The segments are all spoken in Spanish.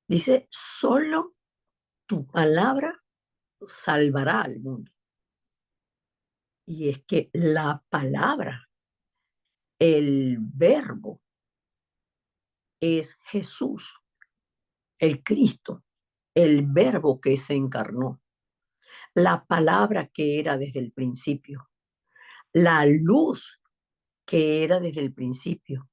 Dice, solo tu palabra salvará al mundo. Y es que la palabra, el verbo, es Jesús, el Cristo, el verbo que se encarnó, la palabra que era desde el principio, la luz que era desde el principio,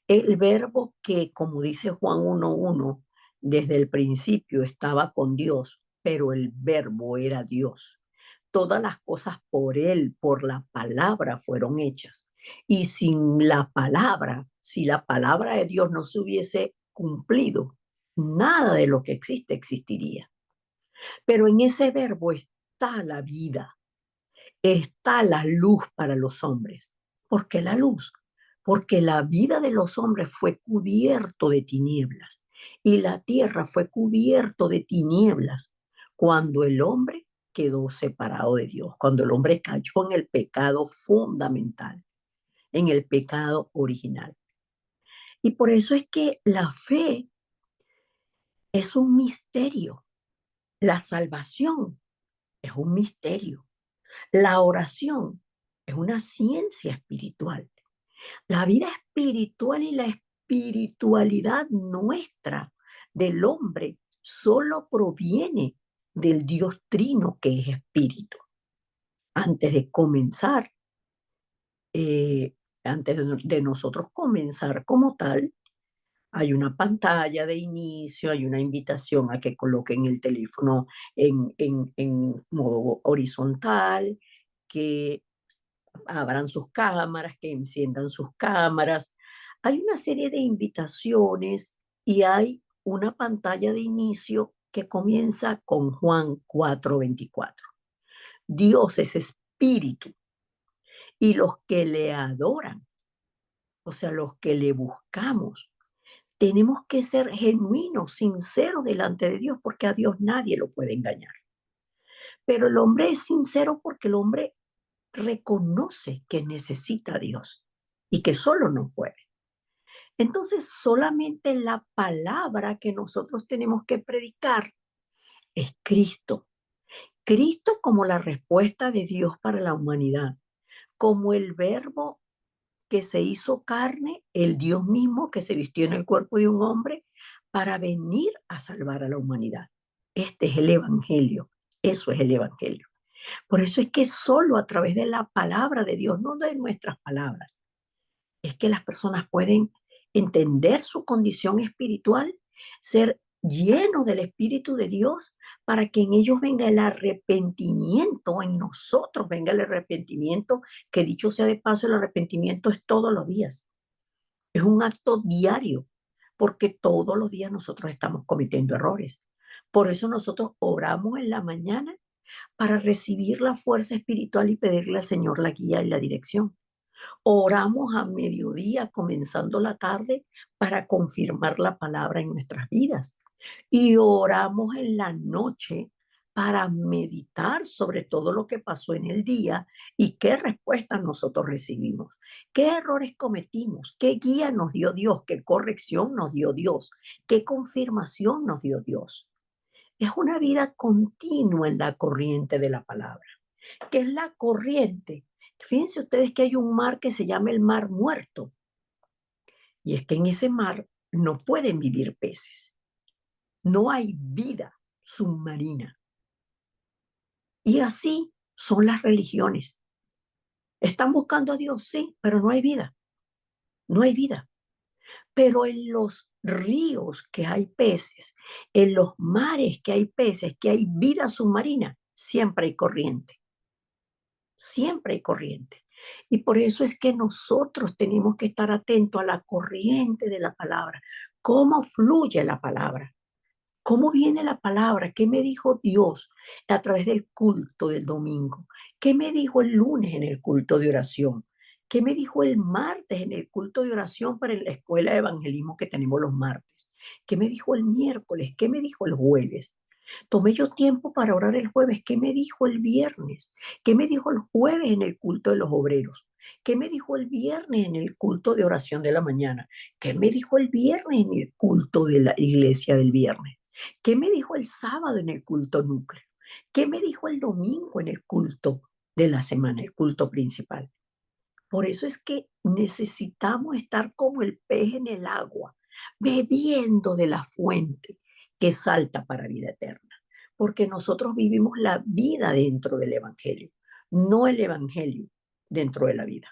el verbo que, como dice Juan 1:1, desde el principio estaba con Dios, pero el verbo era Dios. Todas las cosas por él, por la palabra fueron hechas. Y sin la palabra, si la palabra de Dios no se hubiese cumplido, nada de lo que existe existiría. Pero en ese verbo está la vida, está la luz para los hombres. ¿Por qué la luz? Porque la vida de los hombres fue cubierto de tinieblas y la tierra fue cubierto de tinieblas cuando el hombre quedó separado de Dios, cuando el hombre cayó en el pecado fundamental, en el pecado original. Y por eso es que la fe es un misterio, la salvación es un misterio, la oración es una ciencia espiritual. La vida espiritual y la espiritualidad nuestra del hombre solo proviene del Dios trino que es espíritu. Antes de comenzar, eh, antes de nosotros comenzar como tal, hay una pantalla de inicio, hay una invitación a que coloquen el teléfono en modo horizontal, que abran sus cámaras, que enciendan sus cámaras. Hay una serie de invitaciones y hay una pantalla de inicio que comienza con Juan 4:24. Dios es espíritu y los que le adoran, o sea, los que le buscamos, tenemos que ser genuinos, sinceros delante de Dios, porque a Dios nadie lo puede engañar. Pero el hombre es sincero porque el hombre reconoce que necesita a Dios y que solo no puede. Entonces, solamente la palabra que nosotros tenemos que predicar es Cristo. Cristo como la respuesta de Dios para la humanidad, como el verbo que se hizo carne, el Dios mismo que se vistió en el cuerpo de un hombre para venir a salvar a la humanidad. Este es el Evangelio. Eso es el Evangelio. Por eso es que solo a través de la palabra de Dios, no de nuestras palabras, es que las personas pueden entender su condición espiritual, ser llenos del Espíritu de Dios para que en ellos venga el arrepentimiento, en nosotros venga el arrepentimiento, que dicho sea de paso, el arrepentimiento es todos los días, es un acto diario, porque todos los días nosotros estamos cometiendo errores. Por eso nosotros oramos en la mañana para recibir la fuerza espiritual y pedirle al Señor la guía y la dirección. Oramos a mediodía, comenzando la tarde, para confirmar la palabra en nuestras vidas. Y oramos en la noche para meditar sobre todo lo que pasó en el día y qué respuestas nosotros recibimos, qué errores cometimos, qué guía nos dio Dios, qué corrección nos dio Dios, qué confirmación nos dio Dios. Es una vida continua en la corriente de la palabra. ¿Qué es la corriente? Fíjense ustedes que hay un mar que se llama el mar muerto. Y es que en ese mar no pueden vivir peces. No hay vida submarina. Y así son las religiones. Están buscando a Dios, sí, pero no hay vida. No hay vida. Pero en los ríos que hay peces, en los mares que hay peces, que hay vida submarina, siempre hay corriente. Siempre hay corriente. Y por eso es que nosotros tenemos que estar atentos a la corriente de la palabra. ¿Cómo fluye la palabra? ¿Cómo viene la palabra? ¿Qué me dijo Dios a través del culto del domingo? ¿Qué me dijo el lunes en el culto de oración? ¿Qué me dijo el martes en el culto de oración para la escuela de evangelismo que tenemos los martes? ¿Qué me dijo el miércoles? ¿Qué me dijo el jueves? Tomé yo tiempo para orar el jueves. ¿Qué me dijo el viernes? ¿Qué me dijo el jueves en el culto de los obreros? ¿Qué me dijo el viernes en el culto de oración de la mañana? ¿Qué me dijo el viernes en el culto de la iglesia del viernes? ¿Qué me dijo el sábado en el culto núcleo? ¿Qué me dijo el domingo en el culto de la semana, el culto principal? Por eso es que necesitamos estar como el pez en el agua, bebiendo de la fuente que salta para vida eterna. Porque nosotros vivimos la vida dentro del Evangelio, no el Evangelio dentro de la vida.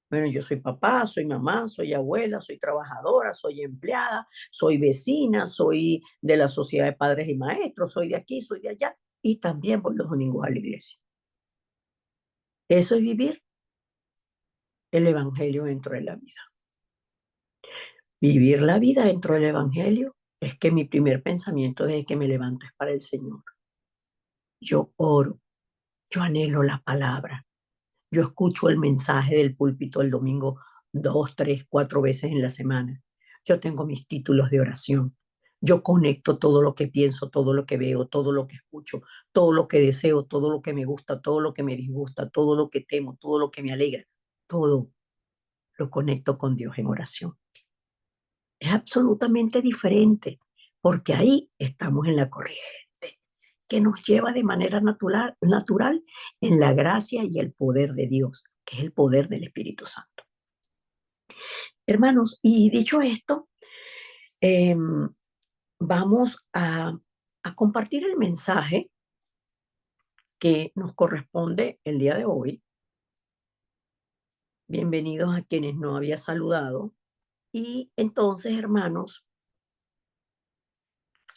Bueno, yo soy papá, soy mamá, soy abuela, soy trabajadora, soy empleada, soy vecina, soy de la sociedad de padres y maestros, soy de aquí, soy de allá, y también voy los domingos a la iglesia. Eso es vivir el Evangelio dentro de la vida. Vivir la vida dentro del Evangelio es que mi primer pensamiento desde que me levanto es para el Señor. Yo oro, yo anhelo la palabra, yo escucho el mensaje del púlpito el domingo 2, 3, 4 veces en la semana. Yo tengo mis títulos de oración. Yo conecto todo lo que pienso, todo lo que veo, todo lo que escucho, todo lo que deseo, todo lo que me gusta, todo lo que me disgusta, todo lo que temo, todo lo que me alegra. Todo lo conecto con Dios en oración. Es absolutamente diferente, porque ahí estamos en la corriente que nos lleva de manera natural en la gracia y el poder de Dios, que es el poder del Espíritu Santo. Hermanos, y dicho esto, eh, vamos a compartir el mensaje que nos corresponde el día de hoy. Bienvenidos a quienes no había saludado. Y entonces, hermanos,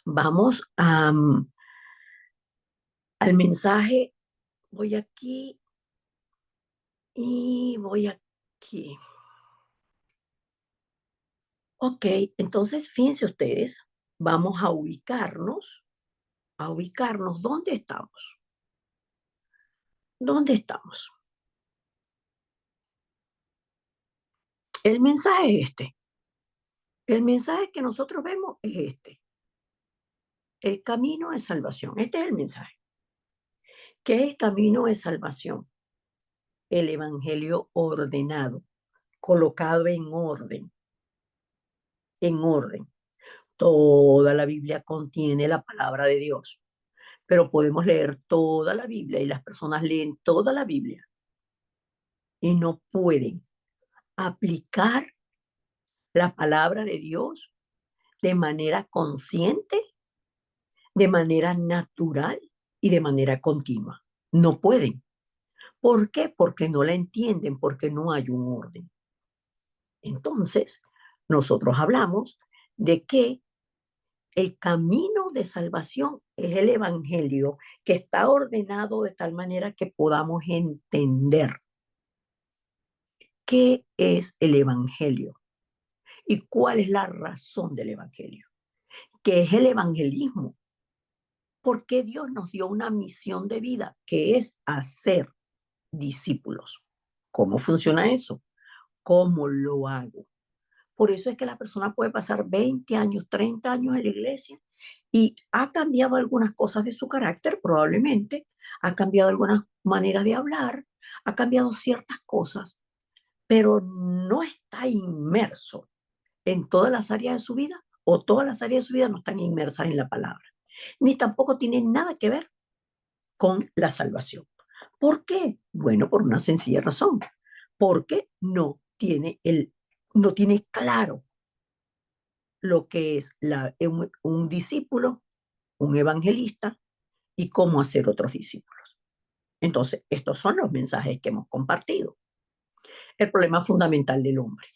vamos al mensaje. Voy aquí y voy aquí. Ok, entonces fíjense ustedes, vamos a ubicarnos, ¿dónde estamos? ¿Dónde estamos? El mensaje es este. El mensaje que nosotros vemos es este. El camino de salvación. Este es el mensaje. ¿Qué es el camino de salvación? El evangelio ordenado, colocado en orden, en orden. Toda la Biblia contiene la palabra de Dios, pero podemos leer toda la Biblia y las personas leen toda la Biblia y no pueden aplicar la palabra de Dios de manera consciente, de manera natural y de manera continua. No pueden. ¿Por qué? Porque no la entienden, porque no hay un orden. Entonces, nosotros hablamos de que el camino de salvación es el evangelio que está ordenado de tal manera que podamos entender qué es el evangelio y cuál es la razón del evangelio, qué es el evangelismo, por qué Dios nos dio una misión de vida que es hacer discípulos. ¿Cómo funciona eso? ¿Cómo lo hago? Por eso es que la persona puede pasar 20 años, 30 años en la iglesia y ha cambiado algunas cosas de su carácter, probablemente, ha cambiado algunas maneras de hablar, ha cambiado ciertas cosas, pero no está inmerso en todas las áreas de su vida o todas las áreas de su vida no están inmersas en la palabra, ni tampoco tienen nada que ver con la salvación. ¿Por qué? Bueno, por una sencilla razón, porque no tiene claro lo que es un discípulo, un evangelista y cómo hacer otros discípulos. Entonces, estos son los mensajes que hemos compartido. El problema fundamental del hombre.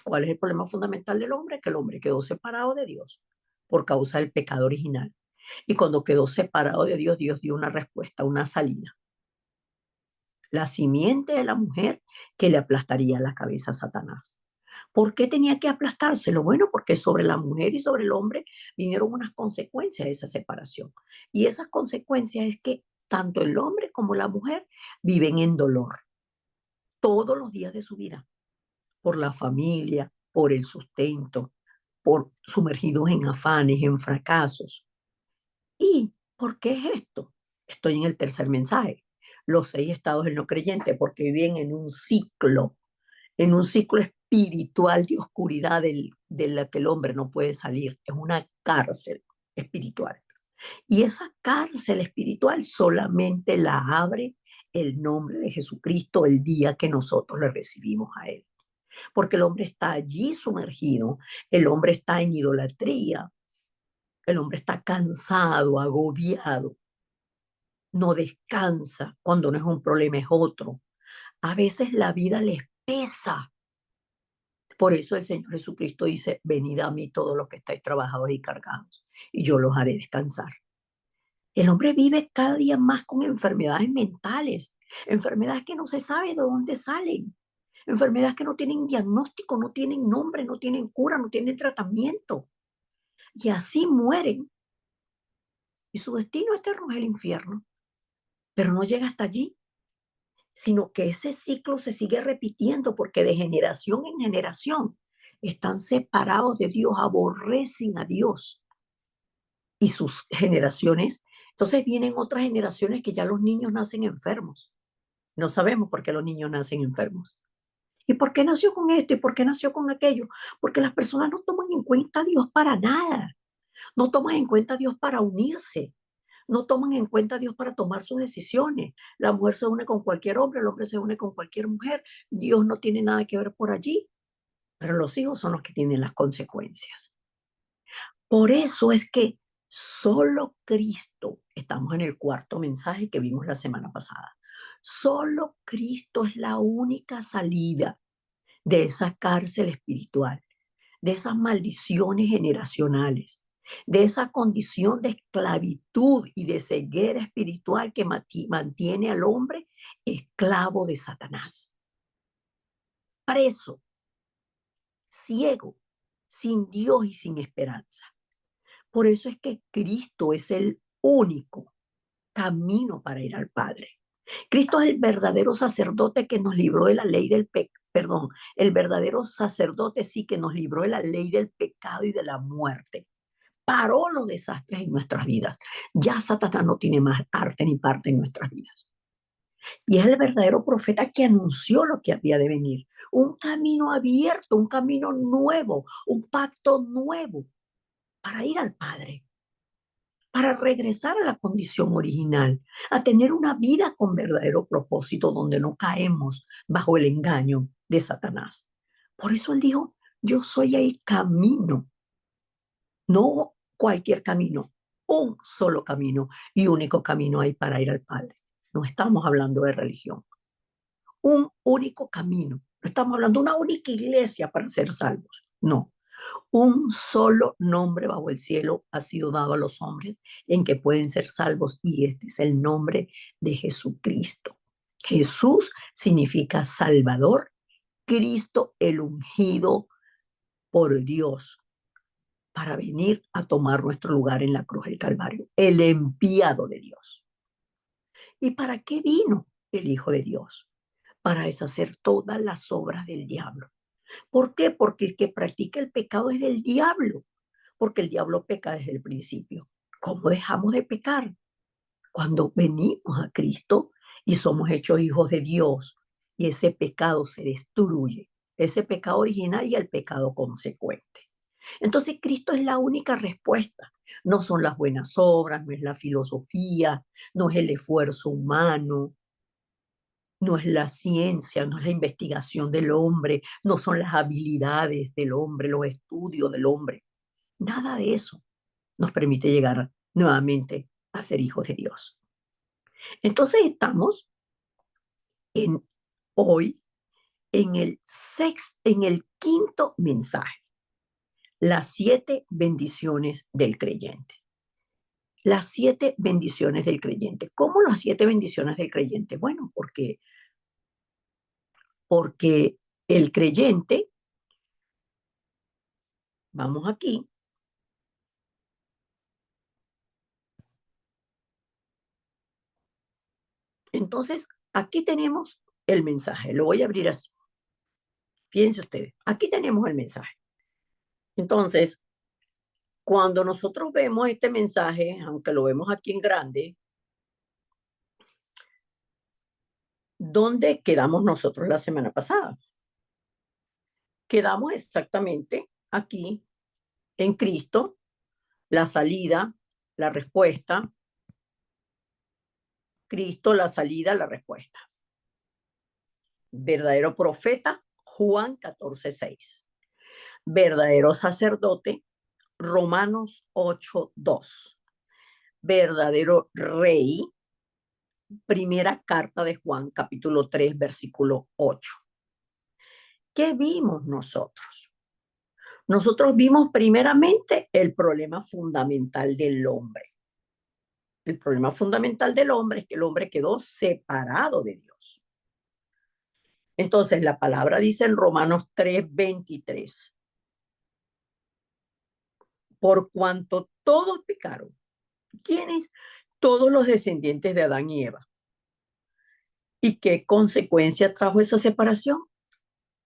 ¿Cuál es el problema fundamental del hombre? Que el hombre quedó separado de Dios por causa del pecado original. Y cuando quedó separado de Dios, Dios dio una respuesta, una salida. La simiente de la mujer que le aplastaría la cabeza a Satanás. ¿Por qué tenía que aplastárselo? Bueno, porque sobre la mujer y sobre el hombre vinieron unas consecuencias de esa separación. Y esas consecuencias es que tanto el hombre como la mujer viven en dolor todos los días de su vida, por la familia, por el sustento, por sumergidos en afanes, en fracasos. ¿Y por qué es esto? Estoy en el tercer mensaje. Los 6 estados del no creyente, porque viven en un ciclo espiritual de oscuridad de la que el hombre no puede salir. Es una cárcel espiritual. Y esa cárcel espiritual solamente la abre el nombre de Jesucristo el día que nosotros le recibimos a Él. Porque el hombre está allí sumergido, el hombre está en idolatría, el hombre está cansado, agobiado, no descansa, cuando no es un problema es otro. A veces la vida les pesa. Por eso el Señor Jesucristo dice, venid a mí todos los que estáis trabajados y cargados, y yo los haré descansar. El hombre vive cada día más con enfermedades mentales, enfermedades que no se sabe de dónde salen, enfermedades que no tienen diagnóstico, no tienen nombre, no tienen cura, no tienen tratamiento. Y así mueren. Y su destino eterno es el infierno. Pero no llega hasta allí, sino que ese ciclo se sigue repitiendo porque de generación en generación están separados de Dios, aborrecen a Dios y sus generaciones. Entonces vienen otras generaciones que ya los niños nacen enfermos. No sabemos por qué los niños nacen enfermos. ¿Y por qué nació con esto? ¿Y por qué nació con aquello? Porque las personas no toman en cuenta a Dios para nada. No toman en cuenta a Dios para unirse. No toman en cuenta a Dios para tomar sus decisiones. La mujer se une con cualquier hombre, el hombre se une con cualquier mujer. Dios no tiene nada que ver por allí, pero los hijos son los que tienen las consecuencias. Por eso es que solo Cristo, estamos en el cuarto mensaje que vimos la semana pasada, solo Cristo es la única salida de esa cárcel espiritual, de esas maldiciones generacionales, de esa condición de esclavitud y de ceguera espiritual que mantiene al hombre esclavo de Satanás, preso, ciego, sin Dios y sin esperanza. Por eso es que Cristo es el único camino para ir al Padre. Cristo es el verdadero sacerdote que nos libró de la ley del perdón, el verdadero sacerdote sí que nos libró de la ley del pecado y de la muerte. Paró los desastres en nuestras vidas. Ya Satanás no tiene más arte ni parte en nuestras vidas. Y es el verdadero profeta que anunció lo que había de venir. Un camino abierto, un camino nuevo, un pacto nuevo para ir al Padre, para regresar a la condición original, a tener una vida con verdadero propósito donde no caemos bajo el engaño de Satanás. Por eso él dijo, yo soy el camino, no cualquier camino, un solo camino y único camino hay para ir al Padre. No estamos hablando de religión, un único camino. No estamos hablando de una única iglesia para ser salvos. No, un solo nombre bajo el cielo ha sido dado a los hombres en que pueden ser salvos y este es el nombre de Jesucristo. Jesús significa Salvador, Cristo el ungido por Dios para venir a tomar nuestro lugar en la cruz del Calvario, el enviado de Dios. ¿Y para qué vino el Hijo de Dios? Para deshacer todas las obras del diablo. ¿Por qué? Porque el que practica el pecado es del diablo, porque el diablo peca desde el principio. ¿Cómo dejamos de pecar? Cuando venimos a Cristo y somos hechos hijos de Dios y ese pecado se destruye, ese pecado original y el pecado consecuente. Entonces Cristo es la única respuesta. No son las buenas obras, no es la filosofía, no es el esfuerzo humano, no es la ciencia, no es la investigación del hombre, no son las habilidades del hombre, los estudios del hombre. Nada de eso nos permite llegar nuevamente a ser hijos de Dios. Entonces estamos en, hoy en el quinto mensaje, las 7 bendiciones del creyente. Las 7 bendiciones del creyente. ¿Cómo las 7 bendiciones del creyente? Bueno, porque el creyente, vamos aquí, entonces aquí tenemos el mensaje. Lo voy a abrir así. Fíjense ustedes, aquí tenemos el mensaje. Entonces, cuando nosotros vemos este mensaje, aunque lo vemos aquí en grande, ¿dónde quedamos nosotros la semana pasada? quedamos exactamente aquí en Cristo, la salida, la respuesta, Cristo, la salida, la respuesta. Verdadero profeta, Juan 14:6. Verdadero sacerdote, Romanos 8:2. Verdadero rey, primera carta de Juan, capítulo 3, versículo 8. ¿Qué vimos nosotros? Nosotros vimos primeramente el problema fundamental del hombre. El problema fundamental del hombre es que el hombre quedó separado de Dios. Entonces la palabra dice en Romanos 3:23, por cuanto todos pecaron. ¿Quiénes? Todos los descendientes de Adán y Eva. ¿Y qué consecuencia trajo esa separación?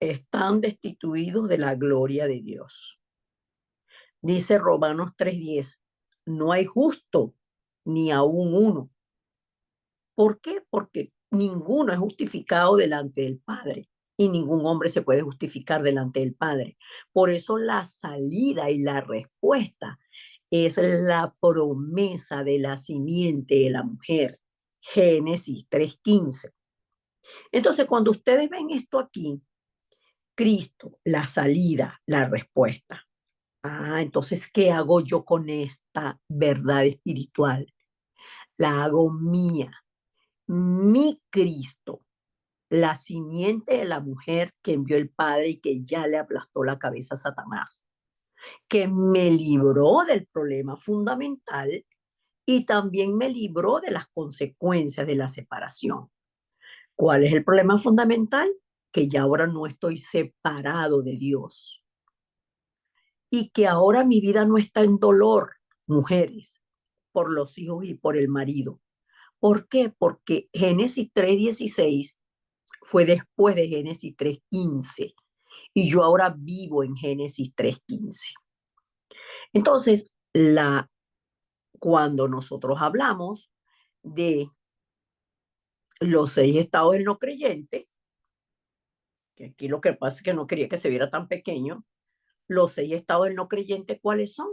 Están destituidos de la gloria de Dios. Dice Romanos 3:10, no hay justo ni aún uno. ¿Por qué? Porque ninguno es justificado delante del Padre y ningún hombre se puede justificar delante del Padre. Por eso la salida y la respuesta es la promesa de la simiente de la mujer. Génesis 3:15. Entonces, cuando ustedes ven esto aquí, Cristo, la salida, la respuesta. Entonces, ¿qué hago yo con esta verdad espiritual? La hago mía, mi Cristo, la simiente de la mujer que envió el Padre y que ya le aplastó la cabeza a Satanás, que me libró del problema fundamental y también me libró de las consecuencias de la separación. ¿Cuál es el problema fundamental? Que ya ahora no estoy separado de Dios y que ahora mi vida no está en dolor, mujeres, por los hijos y por el marido. ¿Por qué? Porque Génesis 3:16 fue después de Génesis 3:15 y yo ahora vivo en Génesis 3:15. Entonces, cuando nosotros hablamos de los 6 estados del no creyente, que aquí lo que pasa es que no quería que se viera tan pequeño, los 6 estados del no creyente, ¿cuáles son?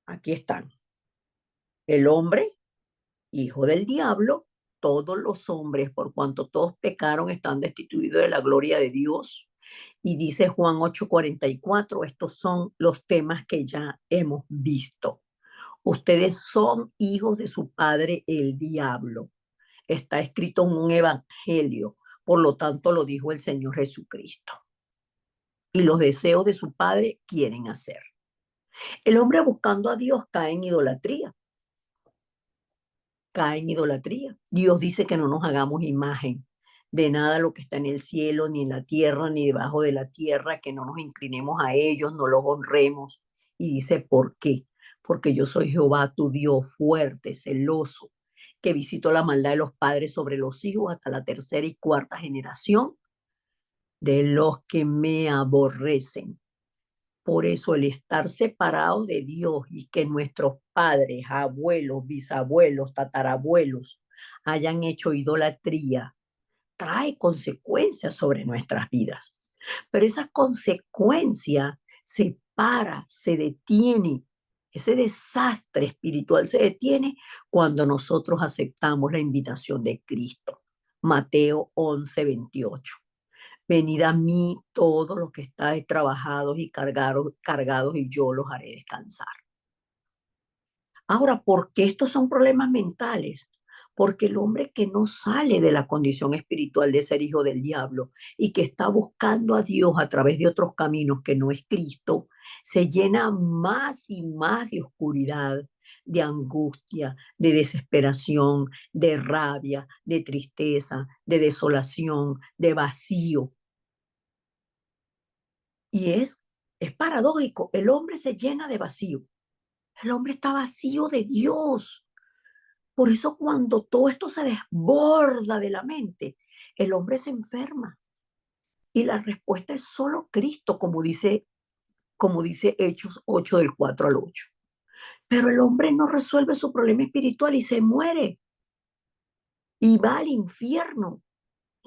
Aquí están. El hombre, hijo del diablo, todos los hombres, por cuanto todos pecaron, están destituidos de la gloria de Dios. Y dice Juan 8:44, estos son los temas que ya hemos visto. Ustedes son hijos de su padre el diablo. Está escrito en un evangelio, por lo tanto lo dijo el Señor Jesucristo. Y los deseos de su padre quieren hacer. El hombre buscando a Dios cae en idolatría. Cae en idolatría. Dios dice que no nos hagamos imagen de nada lo que está en el cielo, ni en la tierra, ni debajo de la tierra, que no nos inclinemos a ellos, no los honremos. Y dice, ¿por qué? Porque yo soy Jehová, tu Dios, fuerte, celoso, que visito la maldad de los padres sobre los hijos hasta la tercera y cuarta generación de los que me aborrecen. Por eso el estar separados de Dios y que nuestros padres, abuelos, bisabuelos, tatarabuelos hayan hecho idolatría, trae consecuencias sobre nuestras vidas. Pero esa consecuencia se para, se detiene. Ese desastre espiritual se detiene cuando nosotros aceptamos la invitación de Cristo. Mateo 11:28. Venid a mí todos los que estáis trabajados y cargados y yo los haré descansar. Ahora, ¿por qué estos son problemas mentales? Porque el hombre que no sale de la condición espiritual de ser hijo del diablo y que está buscando a Dios a través de otros caminos que no es Cristo, se llena más y más de oscuridad, de angustia, de desesperación, de rabia, de tristeza, de desolación, de vacío. Y es paradójico, el hombre se llena de vacío. El hombre está vacío de Dios. Por eso cuando todo esto se desborda de la mente, el hombre se enferma. Y la respuesta es solo Cristo, como dice Hechos 8 del 4 al 8. Pero el hombre no resuelve su problema espiritual y se muere y va al infierno.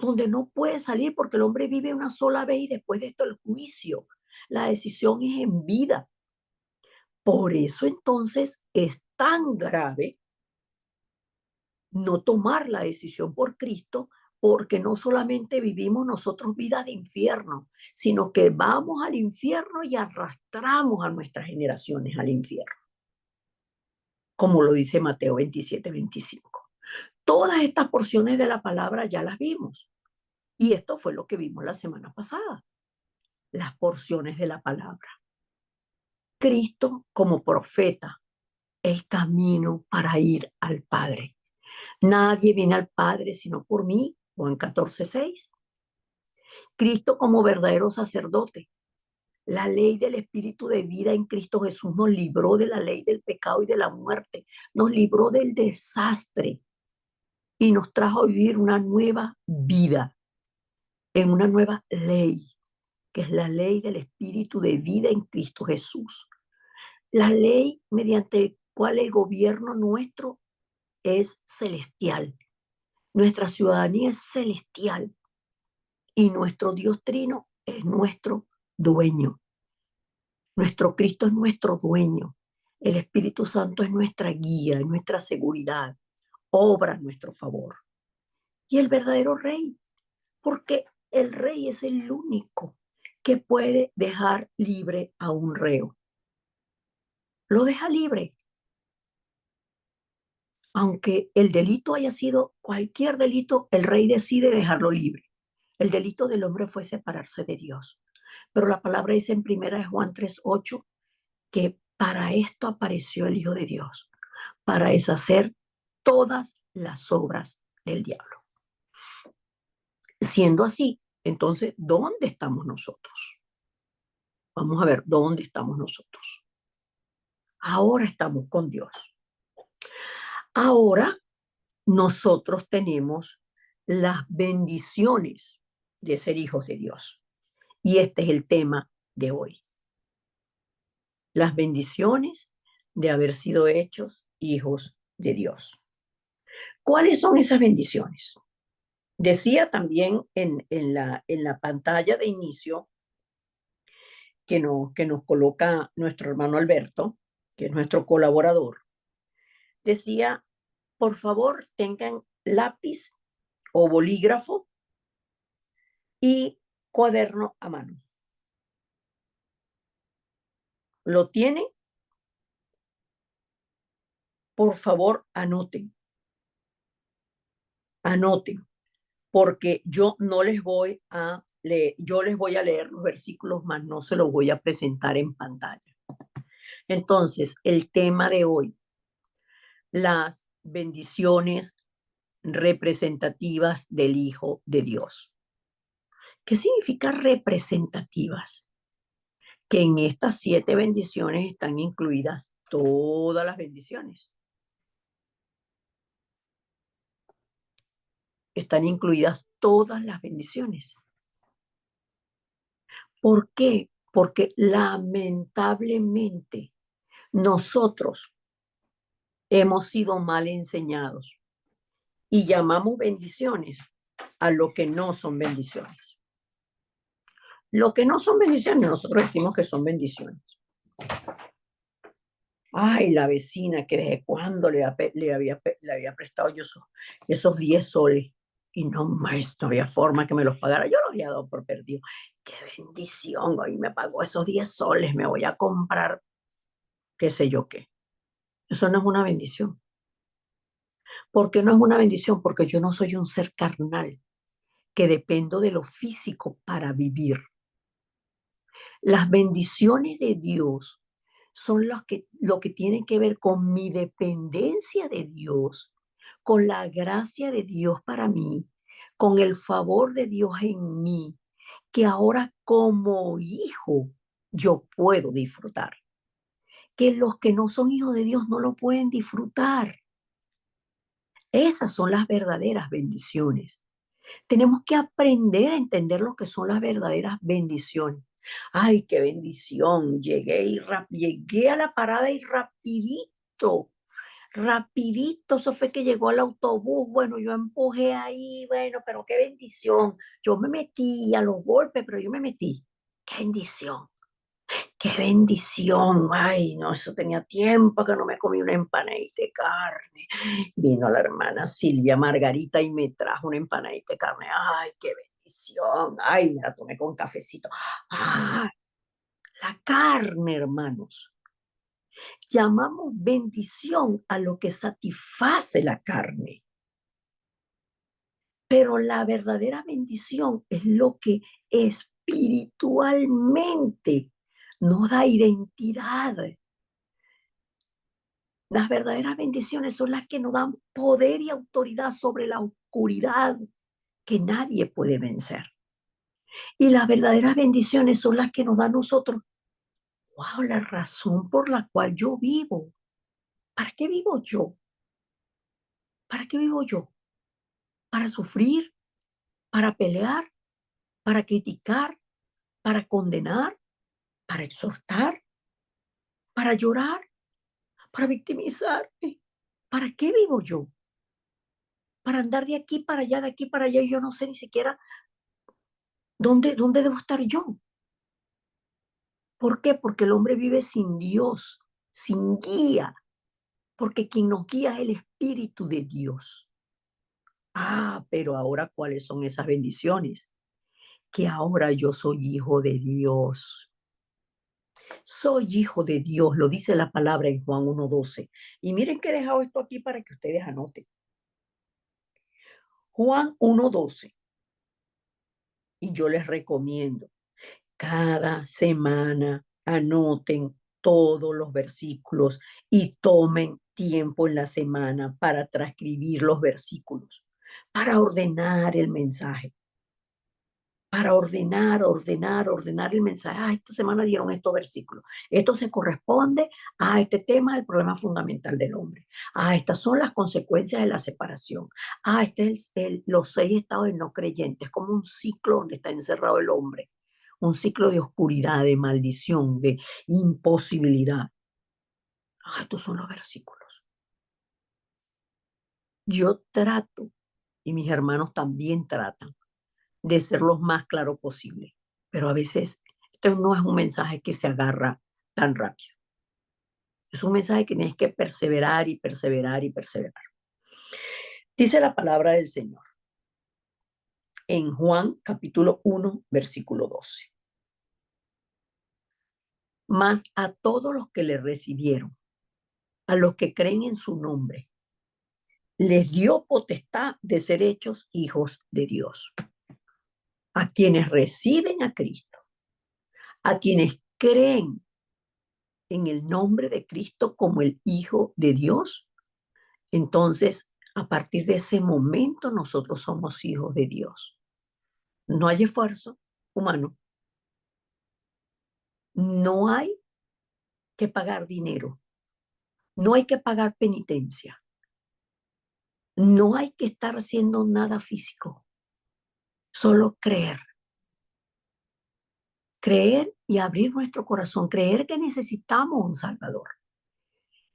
donde no puede salir porque el hombre vive una sola vez y después de esto el juicio. La decisión es en vida. Por eso entonces es tan grave no tomar la decisión por Cristo, porque no solamente vivimos nosotros vidas de infierno, sino que vamos al infierno y arrastramos a nuestras generaciones al infierno, como lo dice Mateo 27-25. Todas estas porciones de la palabra ya las vimos. Y esto fue lo que vimos la semana pasada, las porciones de la palabra. Cristo como profeta, el camino para ir al Padre. Nadie viene al Padre sino por mí, Juan 14:6. Cristo como verdadero sacerdote. La ley del Espíritu de vida en Cristo Jesús nos libró de la ley del pecado y de la muerte, nos libró del desastre y nos trajo a vivir una nueva vida en una nueva ley, que es la ley del Espíritu de vida en Cristo Jesús. La ley mediante la cual el gobierno nuestro es celestial. Nuestra ciudadanía es celestial y nuestro Dios Trino es nuestro dueño. Nuestro Cristo es nuestro dueño. El Espíritu Santo es nuestra guía, es nuestra seguridad, obra a nuestro favor. Y el verdadero rey, porque el rey es el único que puede dejar libre a un reo. Lo deja libre. Aunque el delito haya sido cualquier delito, el rey decide dejarlo libre. El delito del hombre fue separarse de Dios. Pero la palabra dice en 1 Juan 3:8 que para esto apareció el Hijo de Dios, para deshacer todas las obras del diablo. Siendo así, entonces, ¿dónde estamos nosotros? Vamos a ver, ¿dónde estamos nosotros? Ahora estamos con Dios. Ahora nosotros tenemos las bendiciones de ser hijos de Dios. Y este es el tema de hoy. Las bendiciones de haber sido hechos hijos de Dios. ¿Cuáles son esas bendiciones? Decía también en la pantalla de inicio que nos coloca nuestro hermano Alberto, que es nuestro colaborador. Decía, por favor, tengan lápiz o bolígrafo y cuaderno a mano. ¿Lo tienen? Por favor, anoten. Anoten, porque yo no les voy a leer, yo les voy a leer los versículos, más no se los voy a presentar en pantalla. Entonces, el tema de hoy, las bendiciones representativas del Hijo de Dios. ¿Qué significa representativas? Que en estas 7 bendiciones están incluidas todas las bendiciones. Están incluidas todas las bendiciones. ¿Por qué? Porque lamentablemente nosotros hemos sido mal enseñados y llamamos bendiciones a lo que no son bendiciones. Lo que no son bendiciones, nosotros decimos que son bendiciones. Ay, la vecina que desde cuándo le había prestado yo esos 10 soles y no más, no había forma que me los pagara. Yo los había dado por perdido. Qué bendición, hoy me pagó esos 10 soles, me voy a comprar qué sé yo qué. Eso no es una bendición. ¿Por qué no es una bendición? Porque yo no soy un ser carnal que dependo de lo físico para vivir. Las bendiciones de Dios son lo que tienen que ver con mi dependencia de Dios, con la gracia de Dios para mí, con el favor de Dios en mí, que ahora como hijo yo puedo disfrutar. Que los que no son hijos de Dios no lo pueden disfrutar. Esas son las verdaderas bendiciones. Tenemos que aprender a entender lo que son las verdaderas bendiciones. Ay, qué bendición. Llegué a la parada y rapidito Rapidito, eso fue que llegó el autobús, bueno, yo empujé ahí, bueno, pero qué bendición. Yo me metí a los golpes, pero yo me metí. Qué bendición, qué bendición. Ay, no, eso tenía tiempo que no me comí una empanadita de carne. Vino la hermana Silvia Margarita y me trajo una empanadita de carne. Ay, qué bendición. Ay, me la tomé con cafecito. Ay, la carne, hermanos. Llamamos bendición a lo que satisface la carne, pero la verdadera bendición es lo que espiritualmente nos da identidad. Las verdaderas bendiciones son las que nos dan poder y autoridad sobre la oscuridad que nadie puede vencer. Y las verdaderas bendiciones son las que nos dan a nosotros, wow, la razón por la cual yo vivo. ¿Para qué vivo yo? ¿Para qué vivo yo? ¿Para sufrir? ¿Para pelear? ¿Para criticar? ¿Para condenar? ¿Para exhortar? ¿Para llorar? ¿Para victimizarme? ¿Para qué vivo yo? Para andar de aquí para allá, de aquí para allá, y yo no sé ni siquiera dónde debo estar yo. ¿Por qué? Porque el hombre vive sin Dios, sin guía, porque quien nos guía es el Espíritu de Dios. Ah, pero ahora, ¿cuáles son esas bendiciones? Que ahora yo soy hijo de Dios. Soy hijo de Dios, lo dice la palabra en Juan 1:12. Y miren que he dejado esto aquí para que ustedes anoten. Juan 1:12. Y yo les recomiendo, cada semana anoten todos los versículos y tomen tiempo en la semana para transcribir los versículos, para ordenar el mensaje, para ordenar el mensaje. Ah, esta semana dieron estos versículos. Esto se corresponde a este tema del problema fundamental del hombre. Ah, estas son las consecuencias de la separación. Ah, este es los 6 estados del no creyente. Es como un ciclo donde está encerrado el hombre. Un ciclo de oscuridad, de maldición, de imposibilidad. Ah, estos son los versículos. Yo trato, y mis hermanos también tratan, de ser lo más claro posible. Pero a veces esto no es un mensaje que se agarra tan rápido. Es un mensaje que tienes que perseverar y perseverar y perseverar. Dice la palabra del Señor en Juan capítulo 1, versículo 12. Mas a todos los que le recibieron, a los que creen en su nombre, les dio potestad de ser hechos hijos de Dios. A quienes reciben a Cristo, a quienes creen en el nombre de Cristo como el Hijo de Dios, entonces a partir de ese momento nosotros somos hijos de Dios. No hay esfuerzo humano, no hay que pagar dinero, no hay que pagar penitencia, no hay que estar haciendo nada físico, solo creer. Creer y abrir nuestro corazón, creer que necesitamos un Salvador,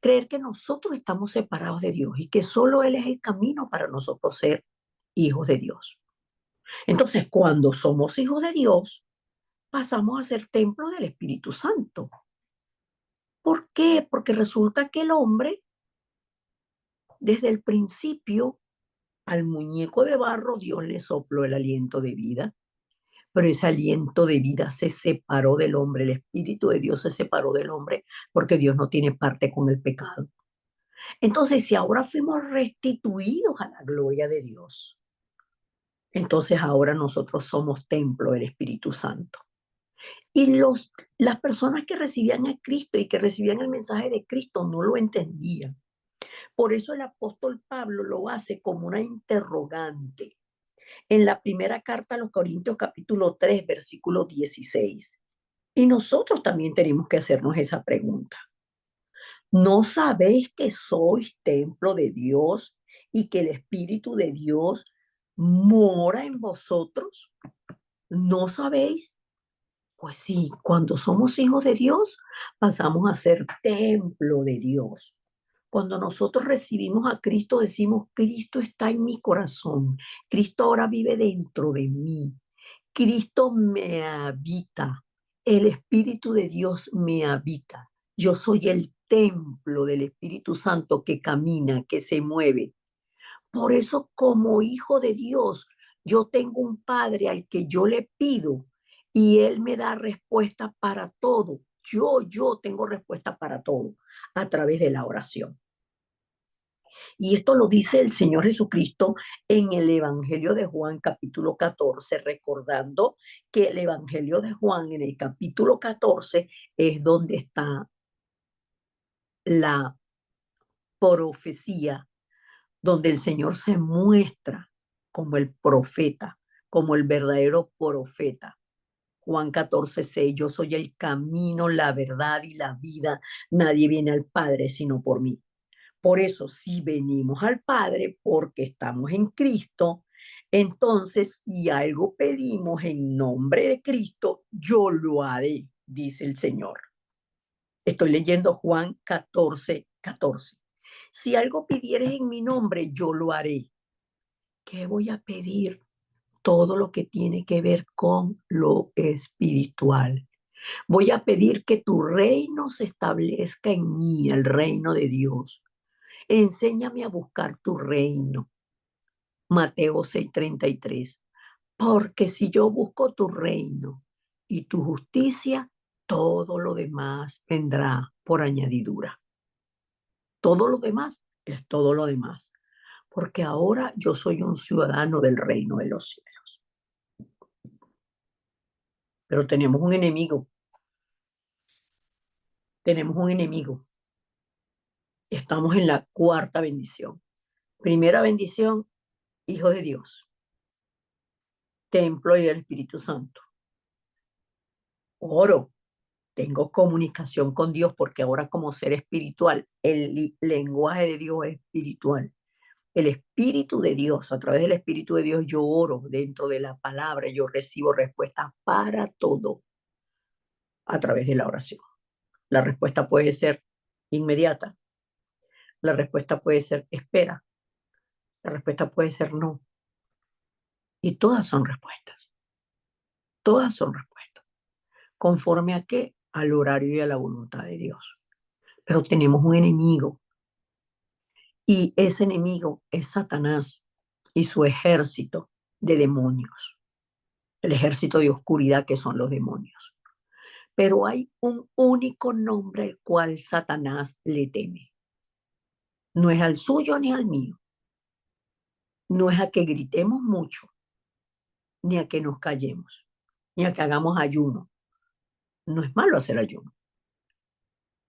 creer que nosotros estamos separados de Dios y que solo Él es el camino para nosotros ser hijos de Dios. Entonces, cuando somos hijos de Dios, pasamos a ser templo del Espíritu Santo. ¿Por qué? Porque resulta que el hombre, desde el principio, al muñeco de barro, Dios le sopló el aliento de vida, pero ese aliento de vida se separó del hombre, el Espíritu de Dios se separó del hombre porque Dios no tiene parte con el pecado. Entonces, si ahora fuimos restituidos a la gloria de Dios, entonces ahora nosotros somos templo del Espíritu Santo. Y las personas que recibían a Cristo y que recibían el mensaje de Cristo no lo entendían. Por eso el apóstol Pablo lo hace como una interrogante. En la primera carta a los Corintios capítulo 3, versículo 16. Y nosotros también tenemos que hacernos esa pregunta. ¿No sabéis que sois templo de Dios y que el Espíritu de Dios mora en vosotros? ¿No sabéis? Pues sí, cuando somos hijos de Dios, pasamos a ser templo de Dios. Cuando nosotros recibimos a Cristo, decimos, Cristo está en mi corazón, Cristo ahora vive dentro de mí, Cristo me habita, el Espíritu de Dios me habita. Yo soy el templo del Espíritu Santo que camina, que se mueve. Por eso, como hijo de Dios, yo tengo un Padre al que yo le pido y Él me da respuesta para todo. Yo tengo respuesta para todo a través de la oración. Y esto lo dice el Señor Jesucristo en el Evangelio de Juan capítulo 14, recordando que el Evangelio de Juan en el capítulo 14 es donde está la profecía, donde el Señor se muestra como el profeta, como el verdadero profeta. Juan 14:6, yo soy el camino, la verdad y la vida. Nadie viene al Padre sino por mí. Por eso, si venimos al Padre porque estamos en Cristo, entonces si algo pedimos en nombre de Cristo, yo lo haré, dice el Señor. Estoy leyendo Juan 14:14. Si algo pidieres en mi nombre, yo lo haré. ¿Qué voy a pedir? Todo lo que tiene que ver con lo espiritual. Voy a pedir que tu reino se establezca en mí, el reino de Dios. Enséñame a buscar tu reino. Mateo 6:33. Porque si yo busco tu reino y tu justicia, todo lo demás vendrá por añadidura. Todo lo demás es todo lo demás. Porque ahora yo soy un ciudadano del reino de los cielos. Pero tenemos un enemigo. Tenemos un enemigo. Estamos en la cuarta bendición. Primera bendición, Hijo de Dios, templo y del Espíritu Santo. Oro, tengo comunicación con Dios porque ahora como ser espiritual, el lenguaje de Dios es espiritual. El Espíritu de Dios, a través del Espíritu de Dios, yo oro dentro de la palabra, yo recibo respuestas para todo a través de la oración. La respuesta puede ser inmediata, la respuesta puede ser espera, la respuesta puede ser no. Y todas son respuestas. ¿Conforme a qué? Al horario y a la voluntad de Dios. Pero tenemos un enemigo y ese enemigo es Satanás y su ejército de demonios, el ejército de oscuridad que son los demonios. Pero hay un único nombre al cual Satanás le teme. No es al suyo ni al mío. No es a que gritemos mucho, ni a que nos callemos, ni a que hagamos ayuno. No es malo hacer ayuno.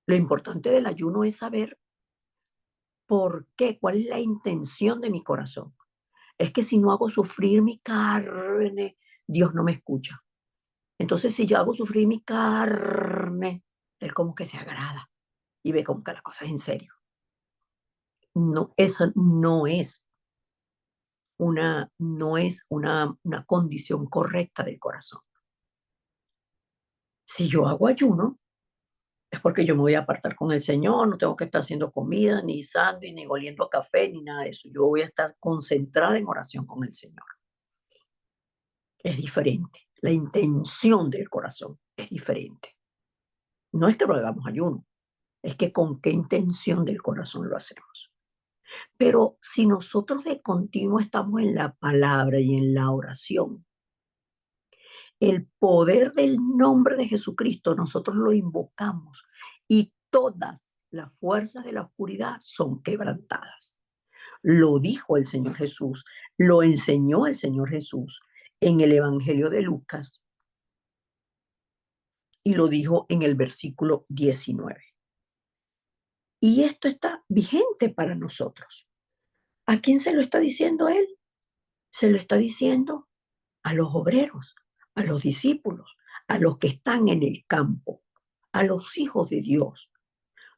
Lo importante del ayuno es saber por qué, cuál es la intención de mi corazón. Es que si no hago sufrir mi carne, Dios no me escucha. Entonces, si yo hago sufrir mi carne, Él como que se agrada y ve como que la cosa es en serio. No, eso no es una condición correcta del corazón. Si yo hago ayuno, es porque yo me voy a apartar con el Señor, no tengo que estar haciendo comida, ni sándwich, ni oliendo a café, ni nada de eso. Yo voy a estar concentrada en oración con el Señor. Es diferente. La intención del corazón es diferente. No es que lo hagamos ayuno, es que con qué intención del corazón lo hacemos. Pero si nosotros de continuo estamos en la palabra y en la oración, el poder del nombre de Jesucristo nosotros lo invocamos y todas las fuerzas de la oscuridad son quebrantadas. Lo dijo el Señor Jesús, lo enseñó el Señor Jesús en el Evangelio de Lucas y lo dijo en el versículo 19. Y esto está vigente para nosotros. ¿A quién se lo está diciendo él? Se lo está diciendo a los obreros, a los discípulos, a los que están en el campo, a los hijos de Dios.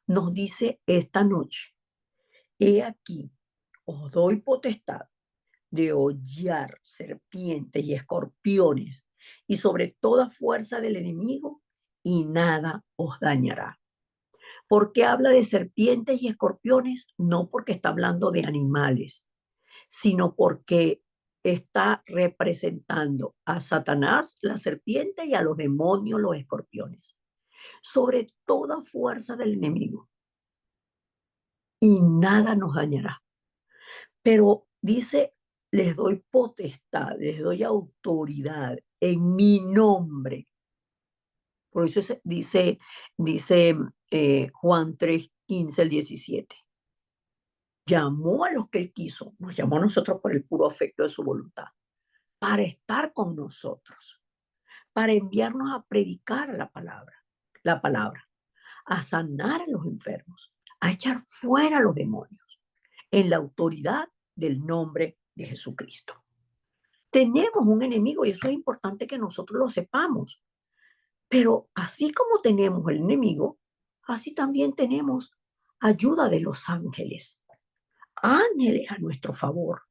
Nos dice esta noche, he aquí, os doy potestad de hollar serpientes y escorpiones y sobre toda fuerza del enemigo y nada os dañará. ¿Por qué habla de serpientes y escorpiones? No porque está hablando de animales, sino porque está representando a Satanás, la serpiente, y a los demonios, los escorpiones, sobre toda fuerza del enemigo, y nada nos dañará. Pero dice, les doy potestad, les doy autoridad en mi nombre. Por eso dice Juan 3:15 al 17. Llamó a los que él quiso, nos llamó a nosotros por el puro afecto de su voluntad, para estar con nosotros, para enviarnos a predicar la palabra, a sanar a los enfermos, a echar fuera a los demonios, en la autoridad del nombre de Jesucristo. Tenemos un enemigo y eso es importante que nosotros lo sepamos. Pero así como tenemos el enemigo, así también tenemos ayuda de los ángeles, ángeles a nuestro favor.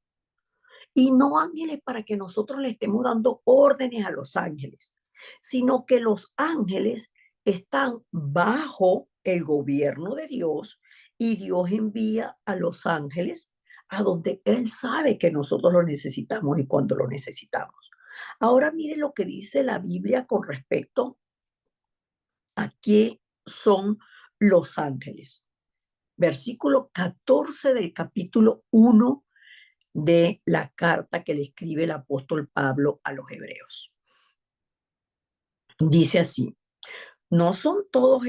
Y no ángeles para que nosotros le estemos dando órdenes a los ángeles, sino que los ángeles están bajo el gobierno de Dios y Dios envía a los ángeles a donde Él sabe que nosotros lo necesitamos y cuando lo necesitamos. Ahora mire lo que dice la Biblia con respecto a qué son los ángeles. Versículo 14 del capítulo 1 de la carta que le escribe el apóstol Pablo a los hebreos. Dice así: no son todos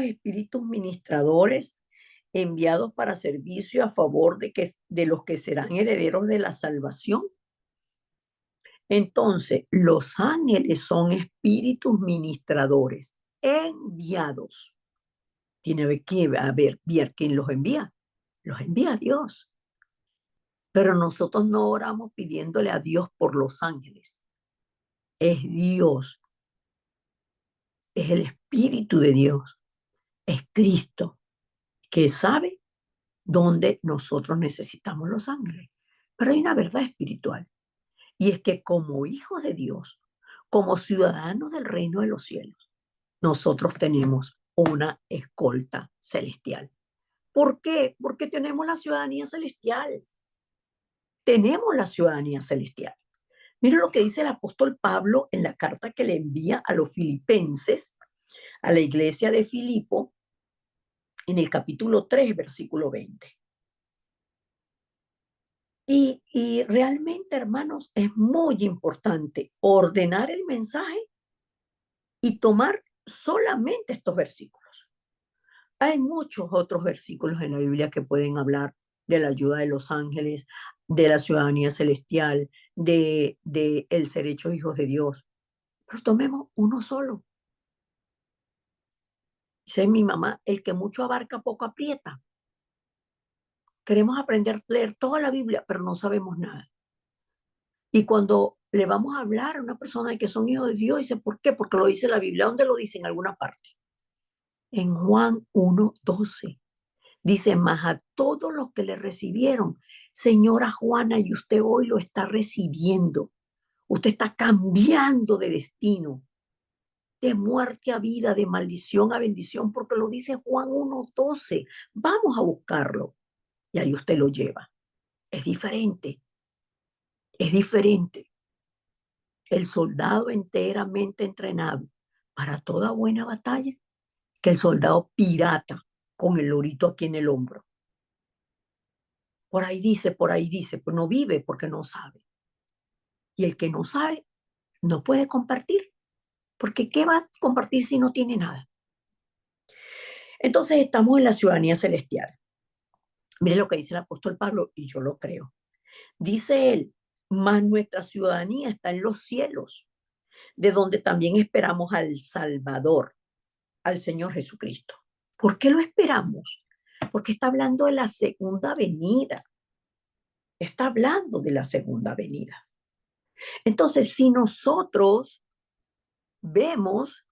espíritus ministradores enviados para servicio a favor de los que serán herederos de la salvación. Entonces, los ángeles son espíritus ministradores enviados. Tiene que ver quién los envía. Los envía Dios. Pero nosotros no oramos pidiéndole a Dios por los ángeles. Es Dios, es el Espíritu de Dios, es Cristo, que sabe dónde nosotros necesitamos los ángeles. Pero hay una verdad espiritual, y es que como hijos de Dios, como ciudadanos del reino de los cielos, nosotros tenemos una escolta celestial. ¿Por qué? Porque tenemos la ciudadanía celestial. Tenemos la ciudadanía celestial. Mira lo que dice el apóstol Pablo en la carta que le envía a los filipenses, a la iglesia de Filipo, en el capítulo 3, versículo 20. Y realmente, hermanos, es muy importante ordenar el mensaje y tomar solamente estos versículos. Hay muchos otros versículos en la Biblia que pueden hablar de la ayuda de los ángeles, de la ciudadanía celestial, de el ser hechos hijos de Dios. Pero tomemos uno solo. Dice mi mamá, el que mucho abarca, poco aprieta. Queremos aprender a leer toda la Biblia, pero no sabemos nada. Y cuando le vamos a hablar a una persona de que son hijos de Dios, dice, ¿por qué? Porque lo dice la Biblia. ¿Dónde lo dice? En alguna parte. En Juan 1:12. Dice, más a todos los que le recibieron, señora Juana, y usted hoy lo está recibiendo. Usted está cambiando de destino, de muerte a vida, de maldición a bendición, porque lo dice Juan 1:12. Vamos a buscarlo. Y ahí usted lo lleva. Es diferente, es diferente. El soldado enteramente entrenado para toda buena batalla que el soldado pirata con el lorito aquí en el hombro. Por ahí dice, pues no vive porque no sabe. Y el que no sabe no puede compartir, porque ¿qué va a compartir si no tiene nada? Entonces estamos en la ciudadanía celestial. Mire lo que dice el apóstol Pablo, y yo lo creo. Dice él, mas nuestra ciudadanía está en los cielos, de donde también esperamos al Salvador, al Señor Jesucristo. ¿Por qué lo esperamos? Porque está hablando de la segunda venida. Está hablando de la segunda venida. Entonces, si nosotros vemos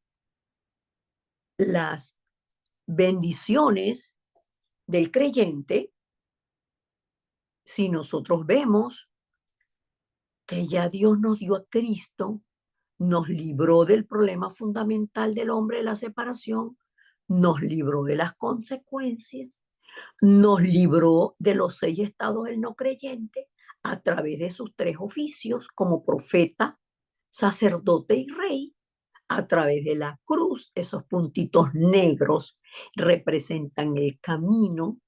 las bendiciones del creyente, si nosotros vemos que ya Dios nos dio a Cristo, nos libró del problema fundamental del hombre de la separación, nos libró de las consecuencias, nos libró de los 6 estados del no creyente a través de sus 3 oficios como profeta, sacerdote y rey, a través de la cruz. Esos puntitos negros representan el camino.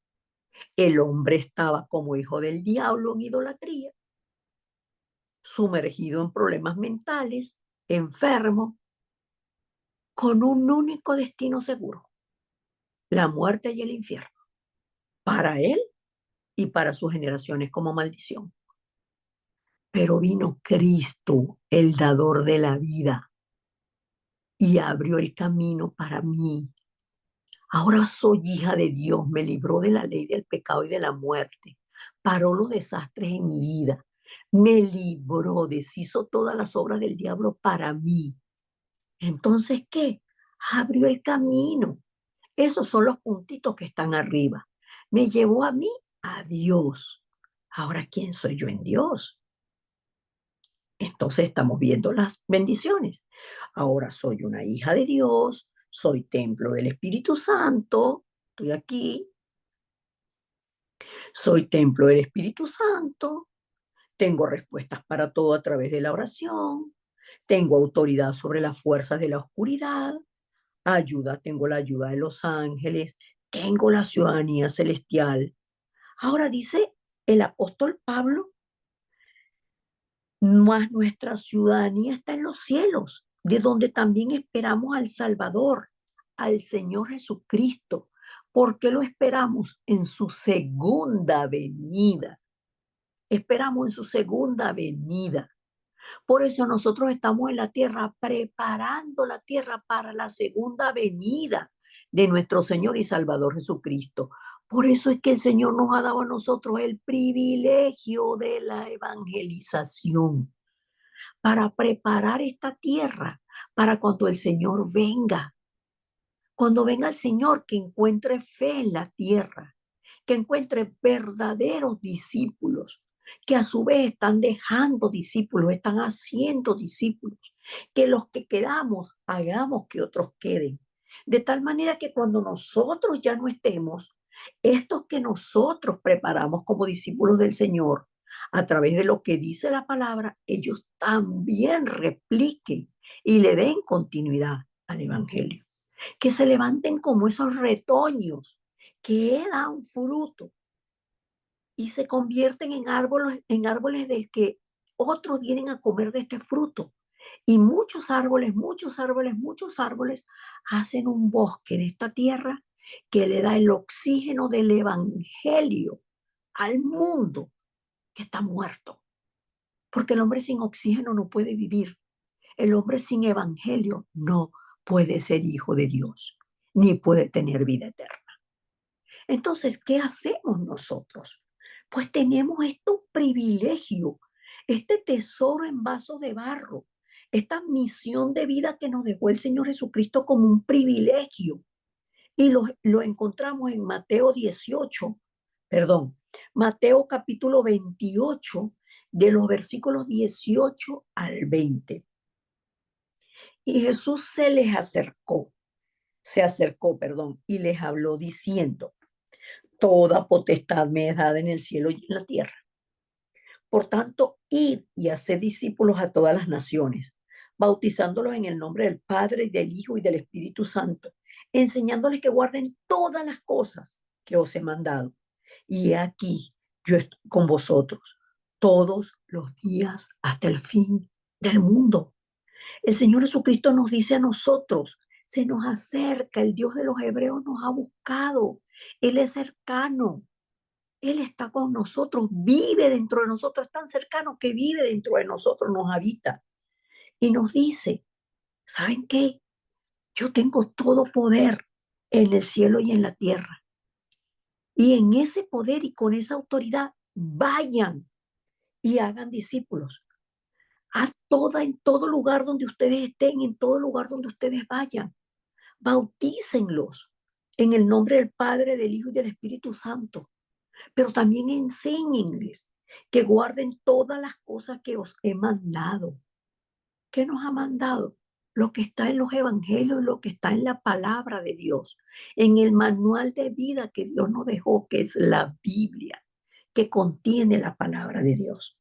El hombre estaba como hijo del diablo en idolatría, sumergido en problemas mentales, enfermo, con un único destino seguro: la muerte y el infierno, para él y para sus generaciones como maldición. Pero vino Cristo, el dador de la vida, y abrió el camino para mí. Ahora soy hija de Dios, me libró de la ley del pecado y de la muerte, paró los desastres en mi vida, me libró, deshizo todas las obras del diablo para mí. Entonces, ¿qué? Abrió el camino. Esos son los puntitos que están arriba. Me llevó a mí, a Dios. Ahora, ¿quién soy yo en Dios? Entonces estamos viendo las bendiciones. Ahora soy una hija de Dios, soy templo del Espíritu Santo, estoy aquí, soy templo del Espíritu Santo, tengo respuestas para todo a través de la oración, tengo autoridad sobre las fuerzas de la oscuridad, tengo la ayuda de los ángeles, tengo la ciudadanía celestial. Ahora dice el apóstol Pablo, más nuestra ciudadanía está en los cielos, de donde también esperamos al Salvador, al Señor Jesucristo. ¿Por qué lo esperamos? En su segunda venida. Esperamos en su segunda venida. Por eso nosotros estamos en la tierra, preparando la tierra para la segunda venida de nuestro Señor y Salvador Jesucristo. Por eso es que el Señor nos ha dado a nosotros el privilegio de la evangelización, para preparar esta tierra para cuando el Señor venga. Cuando venga el Señor, que encuentre fe en la tierra, que encuentre verdaderos discípulos, que a su vez están dejando discípulos, están haciendo discípulos, que los que quedamos hagamos que otros queden. De tal manera que cuando nosotros ya no estemos, estos que nosotros preparamos como discípulos del Señor, a través de lo que dice la palabra, ellos también repliquen y le den continuidad al Evangelio. Que se levanten como esos retoños que dan fruto y se convierten en árboles del que otros vienen a comer de este fruto. Y muchos árboles, muchos árboles, muchos árboles hacen un bosque en esta tierra que le da el oxígeno del evangelio al mundo que está muerto. Porque el hombre sin oxígeno no puede vivir. El hombre sin evangelio no puede ser hijo de Dios, ni puede tener vida eterna. Entonces, ¿qué hacemos nosotros? Pues tenemos este privilegio, este tesoro en vaso de barro, esta misión de vida que nos dejó el Señor Jesucristo como un privilegio. Y lo encontramos en Mateo 18, perdón, Mateo capítulo 28, de los versículos 18 al 20. Y Jesús se acercó, perdón, y les habló diciendo: toda potestad me es dada en el cielo y en la tierra. Por tanto, id y haced discípulos a todas las naciones, bautizándolos en el nombre del Padre, y del Hijo y del Espíritu Santo, enseñándoles que guarden todas las cosas que os he mandado. Y he aquí, yo estoy con vosotros todos los días hasta el fin del mundo. El Señor Jesucristo nos dice a nosotros, se nos acerca, el Dios de los hebreos nos ha buscado, Él es cercano, Él está con nosotros, vive dentro de nosotros, es tan cercano que vive dentro de nosotros, nos habita y nos dice, ¿saben qué? Yo tengo todo poder en el cielo y en la tierra. Y en ese poder y con esa autoridad, vayan y hagan discípulos. En todo lugar donde ustedes estén, en todo lugar donde ustedes vayan. Bautícenlos en el nombre del Padre, del Hijo y del Espíritu Santo. Pero también enséñenles que guarden todas las cosas que os he mandado. ¿Qué nos ha mandado? lo que está en los evangelios, lo que está en la palabra de Dios, en el manual de vida que Dios nos dejó, que es la Biblia, que contiene la palabra de Dios,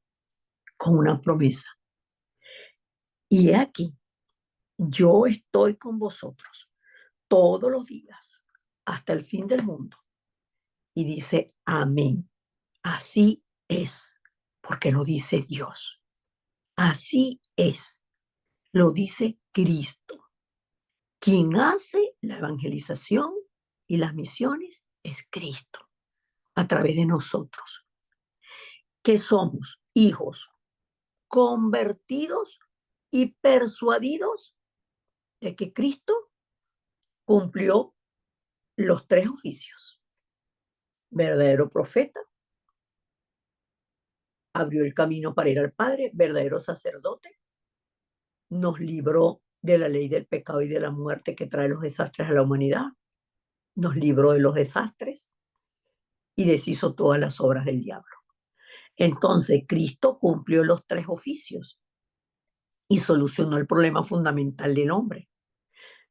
con una promesa. Y he aquí, yo estoy con vosotros todos los días hasta el fin del mundo. Y dice, amén. Así es, porque lo dice Dios. Así es, lo dice Cristo. Quien hace la evangelización y las misiones es Cristo, a través de nosotros, que somos hijos convertidos y persuadidos de que Cristo cumplió los tres oficios. Verdadero profeta, abrió el camino para ir al Padre, verdadero sacerdote, nos libró de la ley del pecado y de la muerte que trae los desastres a la humanidad, nos libró de los desastres y deshizo todas las obras del diablo. Entonces, Cristo cumplió los tres oficios y solucionó el problema fundamental del hombre.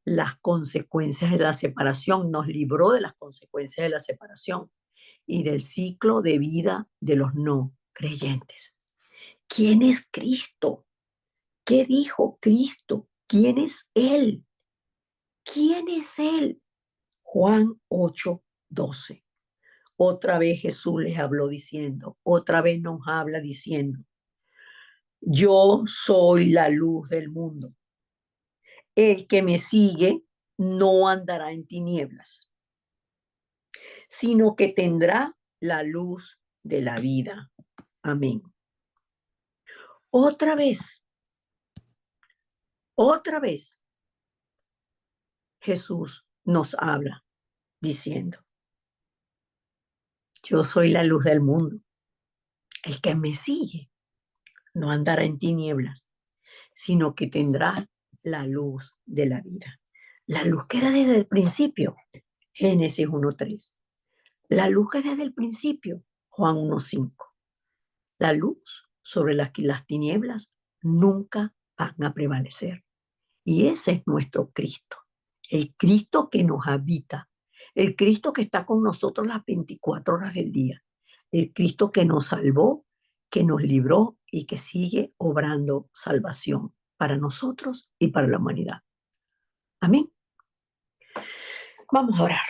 Las consecuencias de la separación, nos libró de las consecuencias de la separación y del ciclo de vida de los no creyentes. ¿Quién es Cristo? ¿Qué dijo Cristo? ¿Quién es Él? ¿Quién es Él? Juan 8:12. Otra vez Jesús les habló diciendo, otra vez nos habla diciendo, yo soy la luz del mundo. El que me sigue no andará en tinieblas, sino que tendrá la luz de la vida. Amén. Otra vez, Jesús nos habla diciendo, yo soy la luz del mundo. El que me sigue no andará en tinieblas, sino que tendrá la luz de la vida. La luz que era desde el principio, Génesis 1:3. La luz que desde el principio, Juan 1:5. La luz sobre las que las tinieblas nunca van a prevalecer. Y ese es nuestro Cristo, el Cristo que nos habita, el Cristo que está con nosotros las 24 horas del día, el Cristo que nos salvó, que nos libró y que sigue obrando salvación para nosotros y para la humanidad. Amén. Vamos a orar.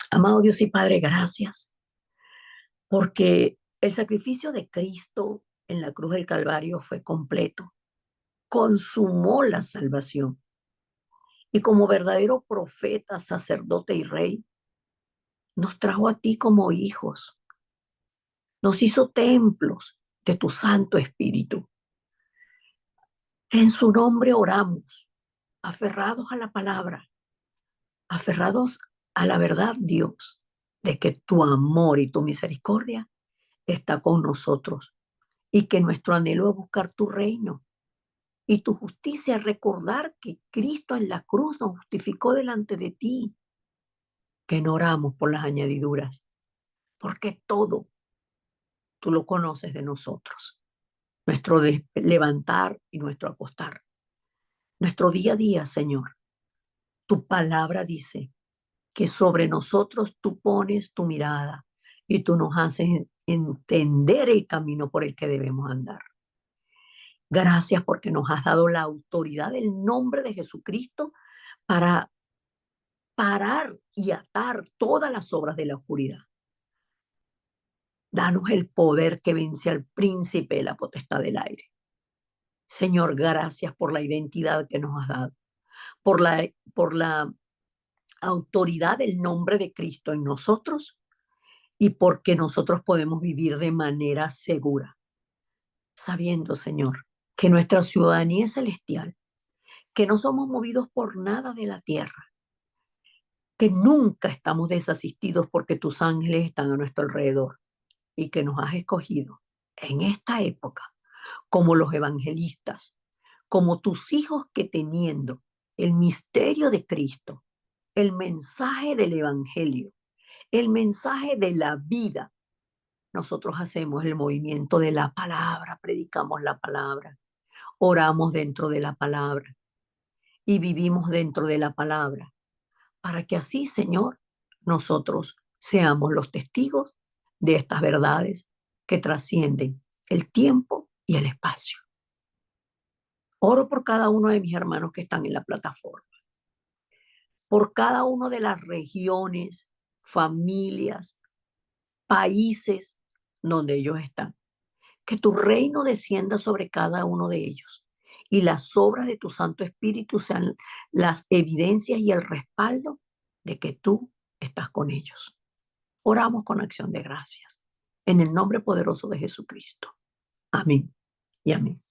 Amado Dios y Padre, gracias, porque el sacrificio de Cristo en la cruz del Calvario fue completo, consumó la salvación. Y como verdadero profeta, sacerdote y rey, nos trajo a ti como hijos, nos hizo templos de tu Santo Espíritu. En su nombre oramos, aferrados a la palabra, aferrados a la verdad, Dios, de que tu amor y tu misericordia está con nosotros y que nuestro anhelo es buscar tu reino y tu justicia, recordar que Cristo en la cruz nos justificó delante de ti, que no oramos por las añadiduras, porque todo tú lo conoces de nosotros, nuestro levantar y nuestro acostar, nuestro día a día, Señor. Tu palabra dice que sobre nosotros tú pones tu mirada y tú nos haces entender el camino por el que debemos andar. Gracias porque nos has dado la autoridad del nombre de Jesucristo para parar y atar todas las obras de la oscuridad. Danos el poder que vence al príncipe de la potestad del aire. Señor, gracias por la identidad que nos has dado, por la autoridad del nombre de Cristo en nosotros y porque nosotros podemos vivir de manera segura, sabiendo, Señor, que nuestra ciudadanía es celestial, que no somos movidos por nada de la tierra, que nunca estamos desasistidos porque tus ángeles están a nuestro alrededor y que nos has escogido en esta época como los evangelistas, como tus hijos que teniendo el misterio de Cristo, el mensaje del evangelio, el mensaje de la vida, nosotros hacemos el movimiento de la palabra, predicamos la palabra, oramos dentro de la palabra y vivimos dentro de la palabra, para que así, Señor, nosotros seamos los testigos de estas verdades que trascienden el tiempo y el espacio. Oro por cada uno de mis hermanos que están en la plataforma, por cada una de las regiones, familias, países donde ellos están. Que tu reino descienda sobre cada uno de ellos y las obras de tu Santo Espíritu sean las evidencias y el respaldo de que tú estás con ellos. Oramos con acción de gracias. En el nombre poderoso de Jesucristo. Amén y amén.